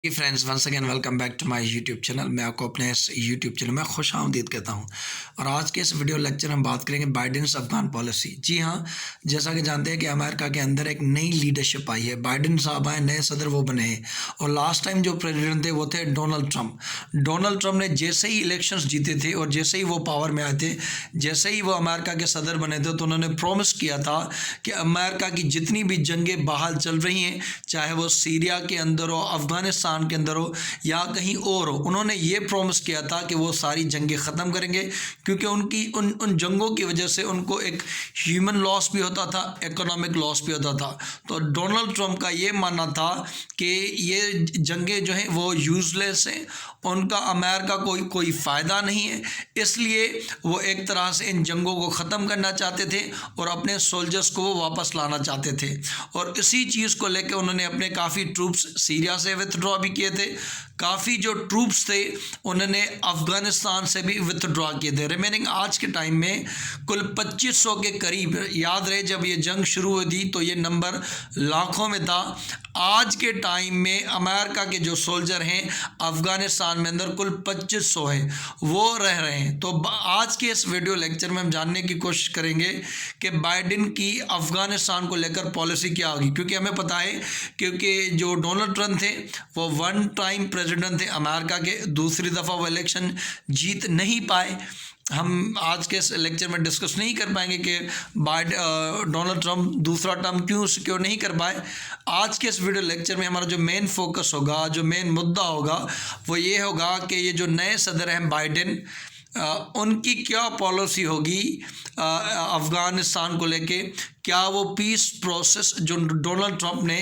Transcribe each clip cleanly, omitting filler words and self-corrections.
Friends once again welcome back to my YouTube channel. मैं आपको अपने इस यूट्यूब चैनल में खुश आमदीद कहता हूं। और आज के इस वीडियो लेक्चर हम बात करेंगे बाइडेन्स अफगान पॉलिसी। जी हां, जैसा कि जानते हैं कि अमेरिका के अंदर एक नई लीडरशिप आई है। बाइडेन साहब आए, नए सदर वो बने हैं। और लास्ट टाइम जो प्रेसिडेंट थे वो थे डोनाल्ड ट्रंप। डोनाल्ड ट्रंप ने जैसे ही इलेक्शंस जीते थे और जैसे ही वो पावर में आए थे, जैसे ही वो अमेरिका के सदर बने थे, तो उन्होंने प्रॉमिस किया था कि अमेरिका की जितनी भी जंगें बहाल चल रही हैं, चाहे वो सीरिया के अंदर हो, अफगानिस्तान के अंदर हो या कहीं और हो, उन्होंने ये प्रॉमिस किया था कि वो सारी जंगें ख़त्म करेंगे। क्योंकि उनकी उन जंगों की वजह से उनको एक ह्यूमन लॉस भी होता था, इकोनॉमिक लॉस भी होता था। तो डोनाल्ड ट्रंप का ये मानना था कि ये जंगें जो हैं वो यूज़लेस हैं, उनका अमेरिका कोई फ़ायदा नहीं है, इसलिए वो एक तरह से इन जंगों को ख़त्म करना चाहते थे और अपने सोल्जर्स को वो वापस लाना चाहते थे। और इसी चीज़ को लेकर उन्होंने अपने काफ़ी ट्रूप्स सीरिया से विथड्रॉ भी किए थे। काफ़ी जो ट्रूप्स थे उन्होंने अफ़गानिस्तान से भी विथड्रॉ किए थे। रिमेनिंग आज के टाइम में कुल 2500 के करीब, याद रहे जब ये जंग शुरू हुई थी तो ये नंबर लाखों में था। आज के टाइम में अमेरिका के जो सोल्जर हैं अफ़गानिस्तान में अंदर कुल 2500 हैं, वो रह रहे हैं। तो आज के इस वीडियो लेक्चर में हम जानने की कोशिश करेंगे कि बाइडेन की अफ़गानिस्तान को लेकर पॉलिसी क्या होगी। क्योंकि हमें पता है, क्योंकि जो डोनाल्ड ट्रंप थे वो वन टाइम प्रेसिडेंट थे अमेरिका के, दूसरी दफ़ा वो इलेक्शन जीत नहीं पाए। हम आज के इस लेक्चर में डिस्कस नहीं कर पाएंगे कि डोनाल्ड ट्रंप दूसरा टर्म क्यों सिक्योर नहीं कर पाए। आज के इस वीडियो लेक्चर में हमारा जो मेन फोकस होगा, जो मेन मुद्दा होगा, वो ये होगा कि ये जो नए सदर हैं बाइडेन, उनकी क्या पॉलिसी होगी अफ़गानिस्तान को लेके। क्या वो पीस प्रोसेस जो डोनाल्ड ट्रंप ने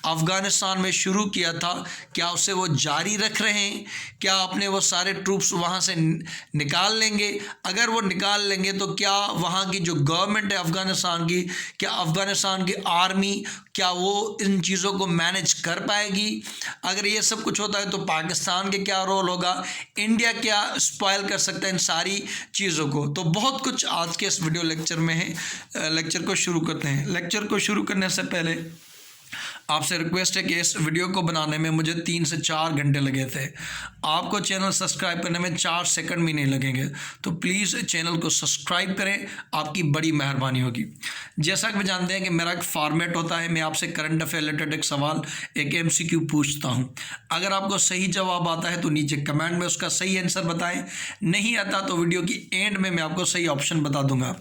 अफ़गानिस्तान में शुरू किया था, क्या उसे वो जारी रख रहे हैं? क्या अपने वो सारे ट्रूप्स वहाँ से निकाल लेंगे? अगर वो निकाल लेंगे तो क्या वहाँ की जो गवर्नमेंट है अफ़गानिस्तान की, क्या अफ़गानिस्तान की आर्मी, क्या वो इन चीज़ों को मैनेज कर पाएगी? अगर ये सब कुछ होता है तो पाकिस्तान के क्या रोल होगा? इंडिया क्या स्पॉइल कर सकता है इन सारी चीज़ों को? तो बहुत कुछ आज के इस वीडियो लेक्चर में है। लेक्चर को शुरू करते हैं। लेक्चर को शुरू करने से पहले आपसे रिक्वेस्ट है कि इस वीडियो को बनाने में मुझे 3 से 4 घंटे लगे थे। आपको चैनल सब्सक्राइब करने में 4 सेकंड भी नहीं लगेंगे, तो प्लीज़ चैनल को सब्सक्राइब करें, आपकी बड़ी मेहरबानी होगी। जैसा कि जानते हैं कि मेरा एक फॉर्मेट होता है, मैं आपसे करंट अफेयर रिलेटेड एक सवाल, एक MCQ पूछता हूँ। अगर आपको सही जवाब आता है तो नीचे कमेंट में उसका सही आंसर बताएं, नहीं आता तो वीडियो की एंड में मैं आपको सही ऑप्शन बता दूंगा।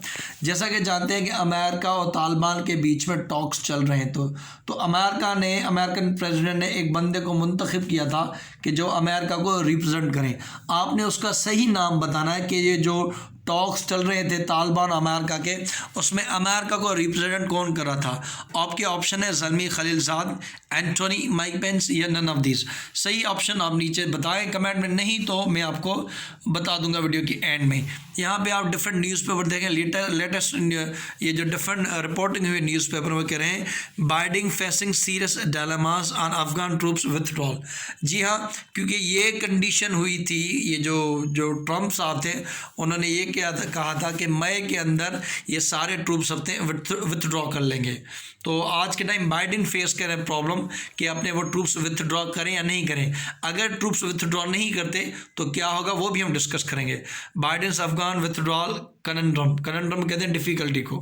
जैसा कि जानते हैं कि अमेरिका और तालिबान के बीच में टॉक्स चल रहे हैं, तो अमेरिकन प्रेसिडेंट ने एक बंदे को मुंतखब किया था कि जो अमेरिका को रिप्रेजेंट करें। आपने उसका सही नाम बताना है कि ये जो टॉक्स चल रहे थे तालिबान अमेरिका के, उसमें अमेरिका को रिप्रेजेंट कौन कर रहा था। आपके ऑप्शन है Zalmay Khalilzad, Antony, Mike Pence या नन ऑफ दिस। सही ऑप्शन आप नीचे बताएं कमेंट में, नहीं तो मैं आपको बता दूंगा वीडियो की एंड में। यहाँ पे आप डिफरेंट न्यूज़पेपर देखें, लेटेस्ट ये जो डिफरेंट रिपोर्टिंग हुई न्यूज़पेपर में कह रहे हैं Biden facing serious dilemmas on Afghan troops withdrawal. जी हाँ, क्योंकि ये कंडीशन हुई थी, ये जो ट्रंप साहब थे उन्होंने ये कहा था कि मई के अंदर ये सारे ट्रूप्स अपने विथड्रॉ कर लेंगे। तो आज के टाइम बाइडेन फेस कर रहे हैं प्रॉब्लम कि अपने वो ट्रूप्स विथड्रॉ करें या नहीं करें। अगर ट्रूप्स विथड्रॉ नहीं करते तो क्या होगा वो भी हम डिस्कस करेंगे। बाइडेन्स अफगान विथड्रॉल कनंड्रम कहते हैं डिफ़िकल्टी को।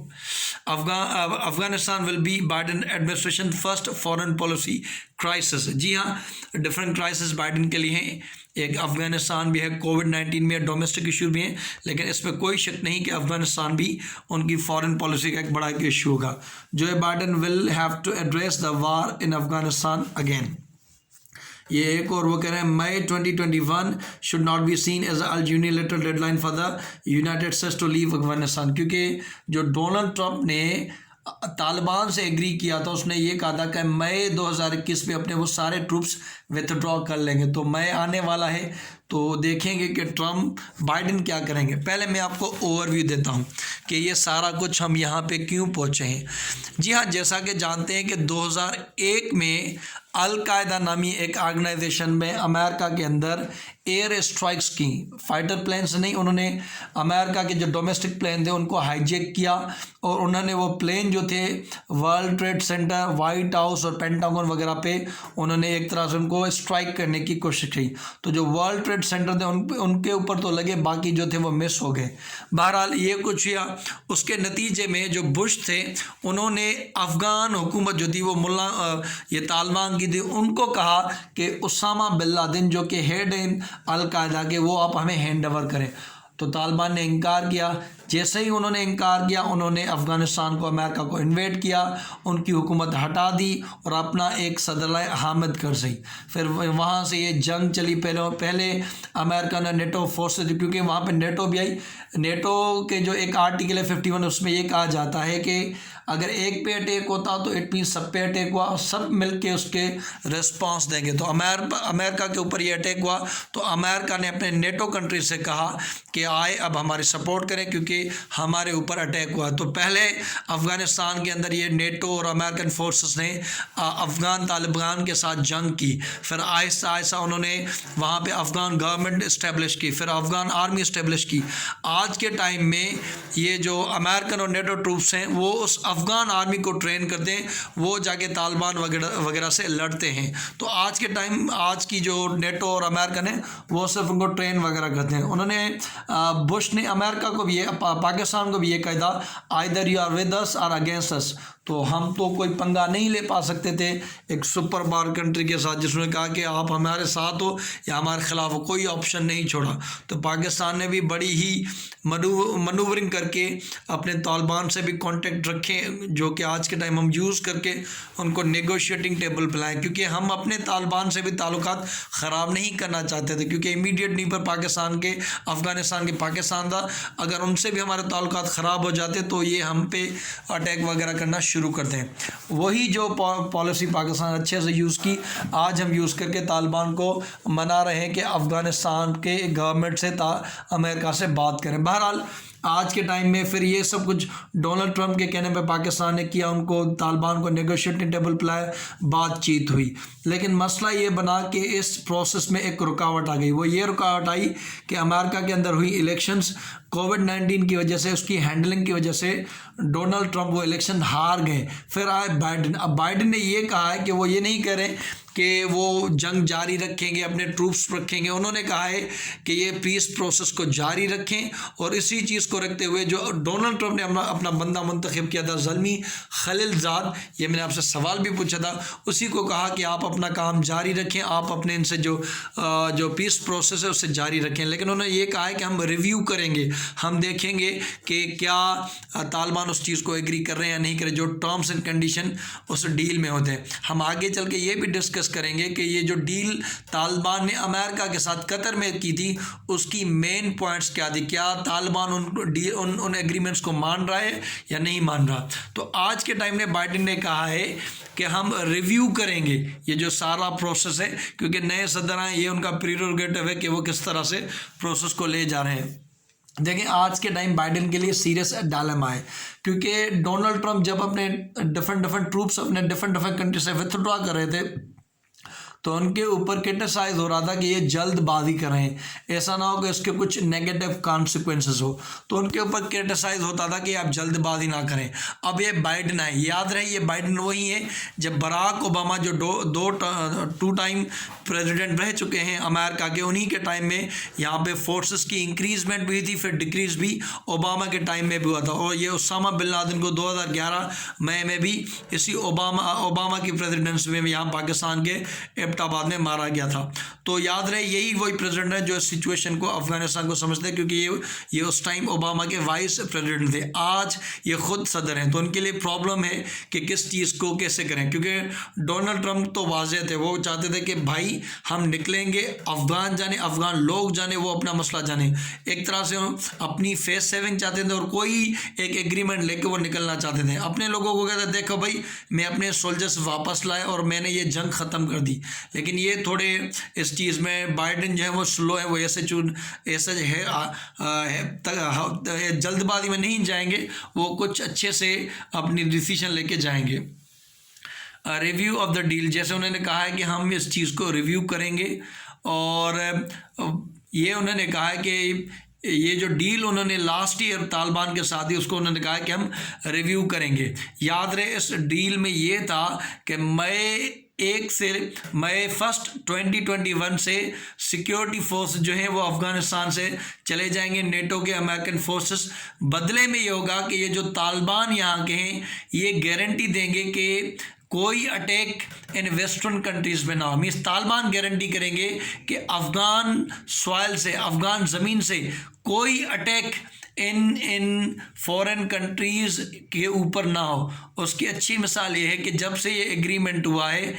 Afghanistan will be Biden administration first foreign policy crisis. जी हाँ, डिफरेंट क्राइसिस बाइडेन के लिए हैं। एक अफगानिस्तान भी है, कोविड-19 भी है, डोमेस्टिक इशू भी है, लेकिन इसमें कोई शक नहीं कि अफगानिस्तान भी उनकी फॉरेन पॉलिसी का एक बड़ा इशू होगा। Joe Biden will have to address the war in Afghanistan again. ये एक और वो कह रहे हैं May 2021 should not be seen as a unilateral deadline for the United States to leave Afghanistan. क्योंकि जो डोनाल्ड ट्रंप ने तालिबान से एग्री किया था, उसने ये कहा था कि मई 2021 में अपने वो सारे ट्रूप्स विथड्रॉ कर लेंगे। तो मई आने वाला है, तो देखेंगे कि ट्रंप बाइडेन क्या करेंगे। पहले मैं आपको ओवरव्यू देता हूं कि ये सारा कुछ हम यहाँ पे क्यों पहुँचे हैं। जी हाँ, जैसा कि जानते हैं कि 2001 में अल-कायदा नामी एक ऑर्गेनाइजेशन में अमेरिका के अंदर एयर स्ट्राइक्स की, फाइटर प्लेन से नहीं, उन्होंने अमेरिका के जो डोमेस्टिक प्लेन थे उनको हाईजैक किया और उन्होंने वो प्लेन जो थे world trade centre, white house और पेंटागन वगैरह पे उन्होंने एक तरह से उनको को स्ट्राइक करने की कोशिश की। तो जो वर्ल्ड ट्रेड सेंटर थे उनके ऊपर तो लगे, बाकी जो थे वो मिस हो गए। बहरहाल ये कुछ हुआ। उसके नतीजे में जो बुश थे उन्होंने अफ़गान हुकूमत जो थी वो ये तालिबान की थी, उनको कहा कि उसामा बिन लादेन जो कि हेड इन अल-कायदा के, वो आप हमें हैंड ओवर करें। तो तालिबान ने इनकार किया। जैसे ही उन्होंने इनकार किया, उन्होंने अफ़गानिस्तान को, अमेरिका को इन्वेट किया, उनकी हुकूमत हटा दी और अपना एक सदर हामिद करज़ई। फिर वहाँ से ये जंग चली। पहले अमेरिका ने नेटो फोर्सेज, क्योंकि वहाँ पे नेटो भी आई। नेटो के जो एक आर्टिकल है 51, उसमें ये कहा जाता है कि अगर एक पे अटैक होता तो इट मीन सब पे अटैक हुआ, सब मिल के उसके रिस्पॉन्स देंगे। तो अमेरिका के ऊपर ये अटैक हुआ, तो अमेरिका ने अपने नेटो कंट्री से कहा कि आए अब हमारी सपोर्ट करें क्योंकि हमारे ऊपर अटैक हुआ। तो पहले अफ़गानिस्तान के अंदर ये नेटो और अमेरिकन फोर्सेस ने अफ़गान तालिबान के साथ जंग की। फिर आहिस्ता आहिस्ता उन्होंने वहाँ पे अफ़गान गवर्नमेंट इस्टेब्लिश की, फिर अफ़गान आर्मी इस्टेब्लिश की। आज के टाइम में ये जो अमेरिकन और नेटो ट्रूप्स हैं वो उस अफ़गान आर्मी को ट्रेन करते हैं, वो जाके तालिबान वगैरह से लड़ते हैं। तो आज के टाइम, आज की जो नेटो और अमेरिकन है वो सिर्फ उनको ट्रेन वगैरह करते हैं। उन्होंने बुश ने अमेरिका को भी पाकिस्तान को भी ये कहा था, either you are with us or against अस। तो हम तो कोई पंगा नहीं ले पा सकते थे एक सुपर पावर कंट्री के साथ, जिसने कहा कि आप हमारे साथ हो या हमारे खिलाफ हो, कोई ऑप्शन नहीं छोड़ा। तो पाकिस्तान ने भी बड़ी ही मनूवरिंग करके अपने तालिबान से भी कांटेक्ट रखे, जो कि आज के टाइम हम यूज़ करके उनको नेगोशिएटिंग टेबल पर लाएँ, क्योंकि हम अपने तालिबान से भी ताल्लुकात ख़राब नहीं करना चाहते थे, क्योंकि इमीडिएट नहीं पर पाकिस्तान के, अफ़गानिस्तान के पाकिस्तान था, अगर उनसे भी हमारे ताल्लुकात ख़राब हो जाते तो ये हम पे अटैक वगैरह करना शुरू करते हैं। वही जो पॉलिसी पाकिस्तान अच्छे से यूज़ की, आज हम यूज़ करके तालिबान को मना रहे हैं कि अफ़गानिस्तान के गवर्नमेंट से अमेरिका से बात करें। बहरहाल आज के टाइम में फिर ये सब कुछ डोनाल्ड ट्रंप के कहने पे पाकिस्तान ने किया, उनको तालिबान को नेगोशिएटिंग टेबल पर लाया, बातचीत हुई। लेकिन मसला ये बना कि इस प्रोसेस में एक रुकावट आ गई। वो ये रुकावट आई कि अमेरिका के अंदर हुई इलेक्शंस, कोविड-19 की वजह से, उसकी हैंडलिंग की वजह से डोनाल्ड ट्रंप वो इलेक्शन हार गए। फिर आए बाइडेन। अब बाइडेन ने ये कहा है कि वो ये नहीं कह रहे कि वो जंग जारी रखेंगे, अपने ट्रूप्स रखेंगे। उन्होंने कहा है कि ये पीस प्रोसेस को जारी रखें, और इसी चीज़ को रखते हुए जो डोनाल्ड ट्रंप ने अपना बंदा मुंतखब किया था, ज़ल्मी खलीलज़ाद, ये मैंने आपसे सवाल भी पूछा था, उसी को कहा कि आप अपना काम जारी रखें, आप अपने इनसे जो पीस प्रोसेस है उससे जारी रखें। लेकिन उन्होंने ये कहा है कि हम रिव्यू करेंगे, हम देखेंगे कि क्या तालिबान उस चीज़ को एग्री कर रहे हैं या नहीं कर रहे, जो टर्म्स एंड कंडीशन उस डील में होते हैं। हम आगे चल के ये भी डिस्कस करेंगे कि ये जो डील तालिबान ने अमेरिका के साथ कतर में की थी, उसकी मेन पॉइंट्स क्या थी, क्या तालिबान उन एग्रीमेंट्स को मान रहा है या नहीं मान रहा। तो आज के टाइम में बाइडेन ने कहा है कि हम रिव्यू करेंगे ये जो सारा प्रोसेस है, क्योंकि नए सदर आए, ये उनका प्रीरोगेटिव है कि वो किस तरह से प्रोसेस को ले जा रहे हैं। देखें, आज के टाइम बाइडेन के लिए सीरियस डायलेमा है, क्योंकि डोनाल्ड ट्रंप जब अपने डिफरेंट ट्रूप्स अपने डिफरेंट कंट्री से विथड्रॉ कर रहे थे, तो उनके ऊपर क्रिटिसाइज हो रहा था कि ये जल्दबाजी कर रहे हैं, ऐसा ना हो कि इसके कुछ नेगेटिव कॉन्सिक्वेंसेस हो। तो उनके ऊपर क्रिटिसाइज होता था कि आप जल्दबाजी ना करें। अब ये बाइडेन आए, याद रहे ये बाइडेन वही है जब बराक ओबामा जो टू टाइम प्रेसिडेंट रह चुके हैं अमेरिका के, उन्हीं के टाइम में यहाँ पे फोर्सेस की इंक्रीजमेंट भी हुई थी, फिर डिक्रीज भी ओबामा के टाइम में भी हुआ था। और ये उसामा बिन लादेन को 2011 मई में भी इसी ओबामा की प्रेसिडेंसी में यहाँ पाकिस्तान के एबटाबाद में मारा गया था। तो याद रहे यही वही प्रेसिडेंट है जो इस सिचुएशन को, अफगानिस्तान को समझते हैं, क्योंकि ये उस टाइम ओबामा के वाइस प्रेसिडेंट थे, आज ये खुद सदर हैं। तो उनके लिए प्रॉब्लम है कि किस चीज़ को कैसे करें, क्योंकि डोनाल्ड ट्रंप तो वाज़ेह थे, वो चाहते थे कि भाई हम निकलेंगे, अफगान जाने, अफगान लोग जाने, वो अपना मसला जाने। एक तरह से अपनी फेस सेविंग चाहते थे और कोई एक एग्रीमेंट लेके वो निकलना चाहते थे। अपने लोगों को कहते देखो भाई मैं अपने सोल्जर्स वापस लाए और मैंने ये जंग ख़त्म कर दी। लेकिन ये थोड़े इस चीज़ में बाइडेन जो है वो स्लो है, वो ऐसे है जल्दबाजी में नहीं जाएंगे, वो कुछ अच्छे से अपनी डिसीजन लेके जाएंगे। रिव्यू ऑफ द डील, जैसे उन्होंने कहा है कि हम इस चीज़ को रिव्यू करेंगे, और ये उन्होंने कहा है कि ये जो डील उन्होंने लास्ट ईयर तालिबान के साथ ही उसको उन्होंने कहा है कि हम रिव्यू करेंगे। याद रहे इस डील में ये था कि मई 1 से मई 1 2021 से सिक्योरिटी फोर्स जो है वो अफ़गानिस्तान से चले जाएंगे, नेटो के अमेरिकन फोर्सेस। बदले में ये होगा कि ये जो तालिबान यहाँ के हैं ये गारंटी देंगे कि कोई अटैक इन वेस्टर्न कंट्रीज़ में ना हो। मीन्स तालिबान गारंटी करेंगे कि अफ़गान सॉइल से, अफ़गान ज़मीन से कोई अटैक इन फॉरेन कंट्रीज़ के ऊपर ना हो। उसकी अच्छी मिसाल ये है कि जब से ये एग्रीमेंट हुआ है,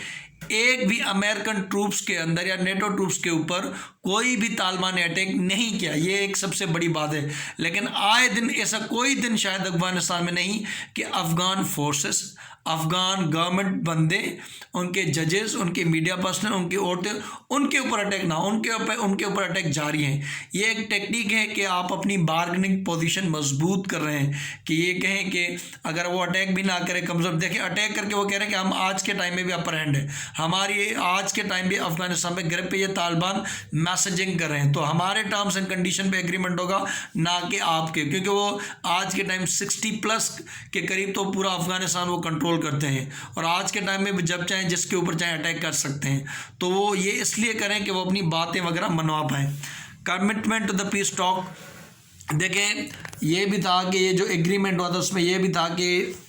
एक भी अमेरिकन ट्रूप्स के अंदर या नेटो ट्रूप्स के ऊपर कोई भी तालिबान ने अटैक नहीं किया। ये एक सबसे बड़ी बात है। लेकिन आए दिन ऐसा कोई दिन शायद अफगानिस्तान में नहीं कि अफ़गान फोर्सेस, अफ़गान गवर्नमेंट बंदे, उनके जजेस, उनके मीडिया पर्सनल, उनकी औरतें, उनके ऊपर अटैक ना, उनके ऊपर अटैक जारी हैं। ये एक टेक्निक है कि आप अपनी बार्गेनिंग पोजीशन मजबूत कर रहे हैं कि ये कहें कि अगर वो अटैक भी ना करे, कम से कम देखिए अटैक करके वो कह रहे हैं कि हम आज के टाइम में भी अपर हैंड है, हमारी आज के टाइम भी अफगानिस्तान में ग्रिप पे ये तालिबान मैसेजिंग कर रहे हैं। तो हमारे टर्म्स एंड कंडीशन पे एग्रीमेंट होगा, ना कि आपके, क्योंकि वो आज के टाइम 60+ के करीब तो पूरा अफगानिस्तान वो कंट्रोल करते हैं और आज के टाइम में जब चाहें जिसके ऊपर चाहें अटैक कर सकते हैं। तो वो ये इसलिए करें कि वो अपनी बातें वगैरह मनवा पाएँ। Commitment to the peace talk, देखें ये भी था कि ये जो एग्रीमेंट हुआ था उसमें ये भी था कि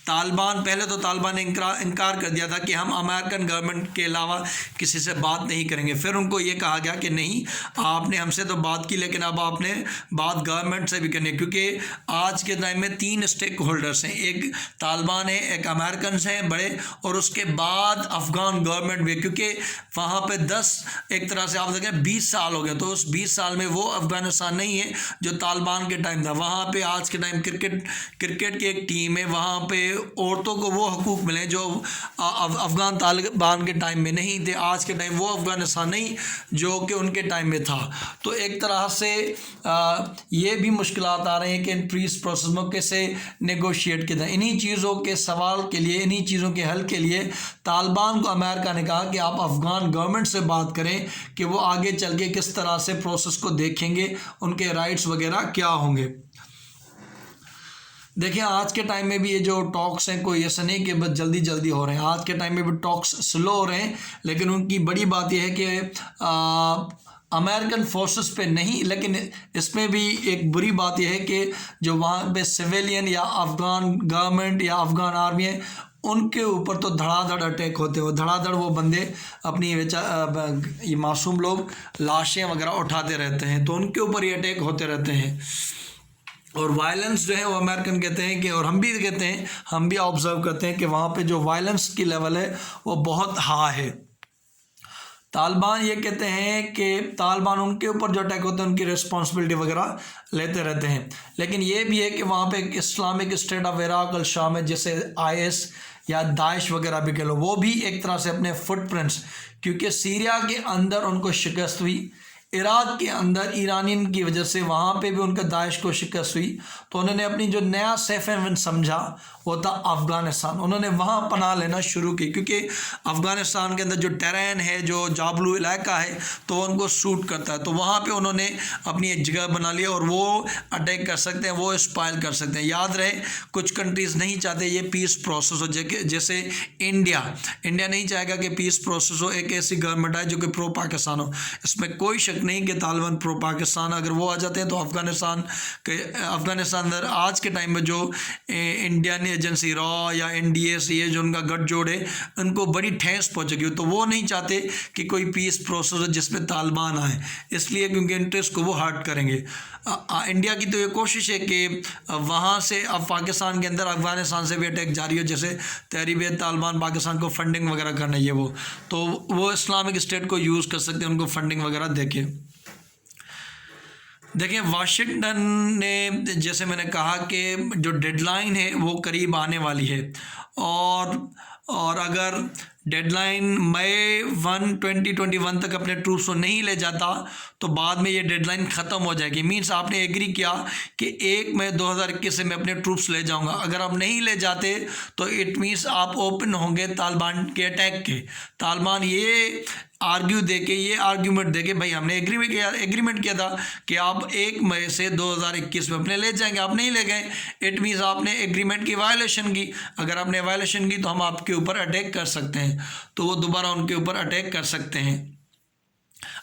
तालिबान, पहले तो तालिबान ने इनकार कर दिया था कि हम अमेरिकन गवर्नमेंट के अलावा किसी से बात नहीं करेंगे। फिर उनको ये कहा गया कि नहीं, आपने हमसे तो बात की लेकिन अब आपने बात गवर्नमेंट से भी करनी है, क्योंकि आज के टाइम में 3 स्टेक होल्डर्स हैं, एक तालिबान है, एक अमेरिकन हैं बड़े, और उसके बाद अफ़गान गवर्नमेंट भी, क्योंकि वहाँ पर 10 एक तरह से आप देखें 20 साल हो गए। तो उस 20 साल में वो अफ़गानिस्तान नहीं है जो तालिबान के टाइम था। वहाँ पर आज के टाइम क्रिकेट की एक टीम है, वहाँ पर औरतों को वो हकूक़ मिले जो अफ़गान तालिबान के टाइम में नहीं थे। आज के टाइम वो अफ़गानिस्तान नहीं जो कि उनके टाइम में था। तो एक तरह से ये भी मुश्किलात आ रहे हैं कि इन पीस प्रोसेस में कैसे नेगोशिएट किया। इन्हीं चीज़ों के सवाल के लिए, इन्हीं चीज़ों के हल के लिए तालिबान को अमेरिका ने कहा कि आप अफ़गान गवर्नमेंट से बात करें कि वो आगे चल के किस तरह से प्रोसेस को देखेंगे, उनके राइट्स वगैरह क्या होंगे। देखिए आज के टाइम में भी ये जो टॉक्स हैं कोई ऐसा नहीं कि बस जल्दी जल्दी हो रहे हैं। आज के टाइम में भी टॉक्स स्लो हो रहे हैं, लेकिन उनकी बड़ी बात यह है कि अमेरिकन फोर्सेस पे नहीं, लेकिन इसमें भी एक बुरी बात यह है कि जो वहाँ पे सिविलियन या अफ़गान गवर्नमेंट या अफ़गान आर्मी है उनके ऊपर तो धड़ाधड़ अटैक होते हो, धड़ाधड़ वो बंदे अपनी ये मासूम लोग लाशें वगैरह उठाते रहते हैं, तो उनके ऊपर ये अटैक होते रहते हैं। और वायलेंस जो है वो अमेरिकन कहते हैं कि, और हम भी कहते हैं, हम भी ऑब्जर्व करते हैं कि वहाँ पे जो वायलेंस की लेवल है वो बहुत हाई है। तालिबान ये कहते हैं कि तालिबान उनके ऊपर जो अटैक होते हैं उनकी रिस्पॉन्सिबिलिटी वगैरह लेते रहते हैं, लेकिन ये भी है कि वहाँ पे इस्लामिक स्टेट ऑफ इराक अल शाम है, जैसे IS या दाइश वगैरह भी कह लो, वो भी एक तरह से अपने फुटप्रिंट्स, क्योंकि सीरिया के अंदर उनको शिकस्त हुई, इराक़ के अंदर ईरानियन की वजह से वहाँ पे भी उनका दाइश को शिकस्त हुई, तो उन्होंने अपनी जो नया सेफ हेवन समझा वो था अफ़गानिस्तान। उन्होंने वहाँ पनाह लेना शुरू की, क्योंकि अफ़गानिस्तान के अंदर जो टेरेन है, जो जाबलू इलाका है, तो उनको सूट करता है, तो वहाँ पे उन्होंने अपनी एक जगह बना लिया और वो अटैक कर सकते हैं, वो स्पाइल कर सकते हैं। याद रहे कुछ कंट्रीज़ नहीं चाहते ये पीस प्रोसेस हो, जैसे इंडिया नहीं चाहेगा कि पीस प्रोसेस हो, एक ऐसी गवर्नमेंट है जो कि प्रो पाकिस्तान हो। इसमें कोई शक नहीं कि तालिबान प्रो पाकिस्तान अगर वो आ जाते हैं तो अफ़गानिस्तान अंदर आज के टाइम में जो इंडियन एजेंसी रॉ या NDS ये जो उनका गठजोड़ है उनको बड़ी ठेस पहुंचेगी। तो वो नहीं चाहते कि कोई पीस प्रोसेस हो जिसमें तालिबान आए, इसलिए क्योंकि इंटरेस्ट को वो हर्ट करेंगे। इंडिया की तो ये कोशिश है कि वहाँ से अब पाकिस्तान के अंदर अफ़गानिस्तान से भी अटैक जारी हो, जैसे तहरीक तालिबान पाकिस्तान को फंडिंग वगैरह करना, ये वो इस्लामिक स्टेट को यूज़ कर सकते हैं, उनको फंडिंग वगैरह देके। देखिए वाशिंगटन ने, जैसे मैंने कहा कि जो डेडलाइन है वो करीब आने वाली है, और अगर डेडलाइन मई 1 2021 तक अपने ट्रूप्स को नहीं ले जाता तो बाद में ये डेडलाइन ख़त्म हो जाएगी। मीन्स आपने एग्री किया कि 1 मई 2021 से मैं अपने ट्रूप्स ले जाऊंगा, अगर आप नहीं ले जाते तो इट मीन्स आप ओपन होंगे तालिबान के अटैक के। तालिबान ये आर्ग्यूमेंट दे के भाई हमने एग्रीमेंट किया था कि आप 1 मई से 2021 में अपने ले जाएंगे, आप नहीं ले गए, इट मीन्स आपने एग्रीमेंट की वायलेशन की। अगर आपने वायलेशन की तो हम आपके ऊपर अटैक कर सकते हैं। हैं तो वो दोबारा उनके ऊपर अटैक कर सकते हैं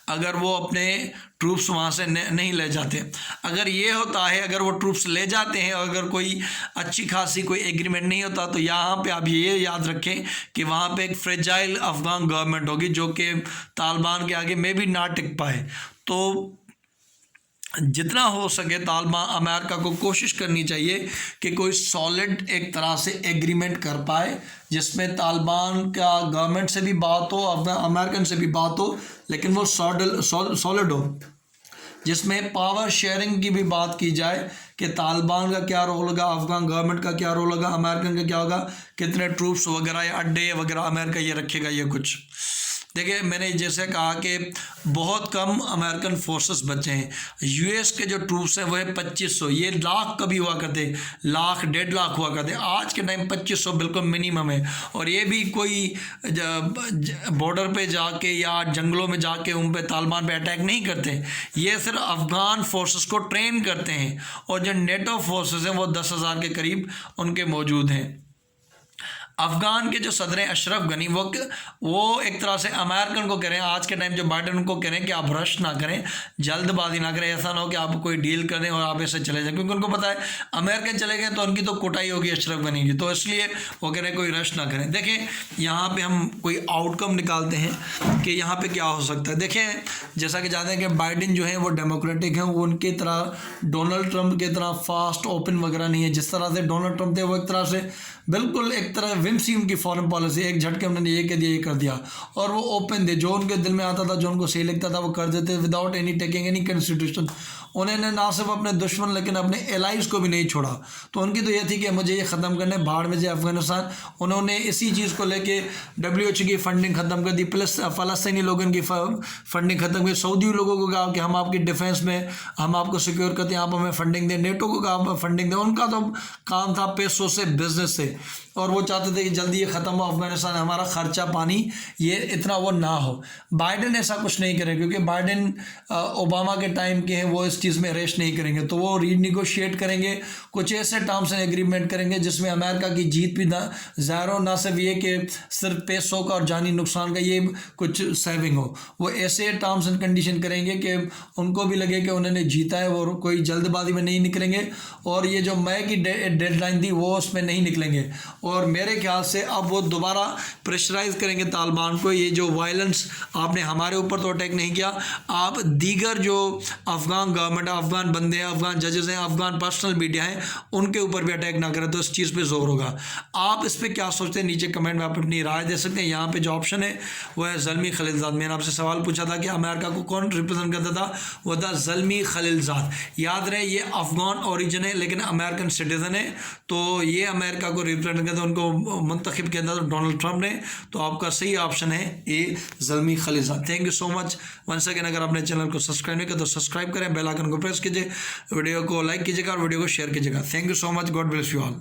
अगर वो अपने ट्रूप्स वहाँ से नहीं ले जाते। अगर ये होता है, अगर वो ट्रूप्स ले जाते हैं और अगर कोई अच्छी खासी कोई एग्रीमेंट नहीं होता तो यहाँ पे आप ये याद रखें कि वहाँ पे एक फ्रेजाइल अफगान गवर्नमेंट होगी जो कि तालिबान के आगे में भी ना टिक पाए। तो जितना हो सके तालिबान अमेरिका को कोशिश करनी चाहिए कि कोई सॉलिड एक तरह से एग्रीमेंट कर पाए जिसमें तालिबान का गवर्नमेंट से भी बात हो, अमेरिकन से भी बात हो, लेकिन वो सॉलिड हो, जिसमें पावर शेयरिंग की भी बात की जाए कि तालिबान का क्या रोल होगा, अफगान गवर्नमेंट का क्या रोल होगा, अमेरिकन का क्या होगा, कितने ट्रूप्स वगैरह या अड्डे वगैरह अमेरिका ये रखेगा, ये कुछ। देखिए मैंने जैसे कहा कि बहुत कम अमेरिकन फोर्सेस बचे हैं। यूएस के जो ट्रूप्स हैं वो है 2500, ये लाख कभी हुआ करते, लाख 1.5 लाख हुआ करते, आज के टाइम 2500 बिल्कुल मिनिमम है। और ये भी कोई बॉर्डर पे जाके या जंगलों में जाके उन पे तालिबान पे अटैक नहीं करते, ये सिर्फ अफगान फोर्सेस को ट्रेन करते हैं। और जो नेटो फोर्सेस हैं वो 10,000 के करीब उनके मौजूद हैं। अफगान के जो सदर अशरफ गनी वो एक तरह से अमेरिकन को कह रहे हैं, आज के टाइम जो बाइडन उनको कह रहे हैं कि आप रश ना करें, जल्दबाजी ना करें, ऐसा ना हो कि आप कोई डील करें और आप ऐसे चले जाएं, क्योंकि उनको पता है अमेरिकन चले गए तो उनकी तो कुटाई होगी अशरफ गनी की, तो इसलिए वो कह रहे हैं कोई रश ना करें। देखें यहाँ पर हम कोई आउटकम निकालते हैं कि यहाँ पर क्या हो सकता है। देखें जैसा कि जानते हैं कि बाइडन जो है वो डेमोक्रेटिक हैं, वो उनकी तरह डोनाल्ड ट्रंप की तरह फास्ट ओपन वगैरह नहीं है। जिस तरह से डोनाल्ड ट्रंप थे वो एक तरह से बिल्कुल एक तरह विम्सी उनकी फॉरेन पॉलिसी, एक झटके उन्होंने ये कह दिया ये कर दिया, और वो ओपन थे, जो उनके दिल में आता था, जो उनको सही लगता था वो कर देते without any taking any constitution. उन्होंने ना सिर्फ अपने दुश्मन लेकिन अपने एलाइज को भी नहीं छोड़ा। तो उनकी तो ये थी कि मुझे ये ख़त्म करने, भाड़ में जाए अफगानिस्तान। उन्होंने इसी चीज़ को लेके WHO की फंडिंग ख़त्म कर दी, प्लस फ़लस्तीनी लोगों की फंडिंग ख़त्म की, सऊदी लोगों को कहा कि हम आपकी डिफेंस में हम आपको सिक्योर करते हैं, आप हमें फंडिंग दें, नेटो को कहा आप फंडिंग दें। उनका तो काम था पैसों से, बिजनेस से, और वो चाहते थे कि जल्दी ये ख़त्म हो अफगानिस्तान, हमारा खर्चा पानी ये इतना वो ना हो। बाइडन ऐसा कुछ नहीं करे क्योंकि बाइडन ओबामा के टाइम के हैं, वो इस चीज़ में रेस्ट नहीं करेंगे, तो वो रीनिगोशिएट करेंगे, कुछ ऐसे टर्म्स एंड एग्रीमेंट करेंगे जिसमें अमेरिका की जीत भी ना ज़ाहिर हो, ना सिर्फ ये कि सिर्फ पैसों का और जानी नुकसान का ये कुछ सेविंग हो। वो ऐसे टर्म्स एंड कंडीशन करेंगे कि उनको भी लगे कि उन्होंने जीता है, वो कोई जल्दबाजी में नहीं निकलेंगे, और ये जो मई की डेडलाइन थी वो उसमें नहीं निकलेंगे। और मेरे ख्याल से अब वो दोबारा प्रेशराइज करेंगे तालिबान को, ये जो वायलेंस आपने हमारे ऊपर तो अटैक नहीं किया, आप दीगर जो अफगान गवर्नमेंट, अफगान बंदे हैं, अफगान जजेस हैं, अफगान पर्सनल मीडिया हैं, उनके ऊपर भी अटैक ना करें, तो इस चीज़ पे जोर होगा। आप इस पर क्या सोचते हैं नीचे कमेंट में आप अपनी राय दे सकते हैं। यहाँ पे जो ऑप्शन है वो है ज़ल्मी खलीलज़ाद। मैंने आपसे सवाल पूछा था कि अमेरिका को कौन रिप्रेजेंट करता था, वो था ज़ल्मी खलीलज़ाद। याद रहे ये अफगान ओरिजिन है लेकिन अमेरिकन सिटीज़न है, तो ये अमेरिका को रिप्रेजेंट करता, उनको मुंतखब किया था डोनाल्ड ट्रंप ने। तो आपका सही ऑप्शन है A Zalmay Khalilzad. Thank you so much once again. अगर आपने चैनल को सब्सक्राइब नहीं किया तो सब्सक्राइब करें, बेल आइकन को प्रेस कीजिए, वीडियो को लाइक कीजिएगा और वीडियो को शेयर कीजिएगा। Thank you so much, God bless you all.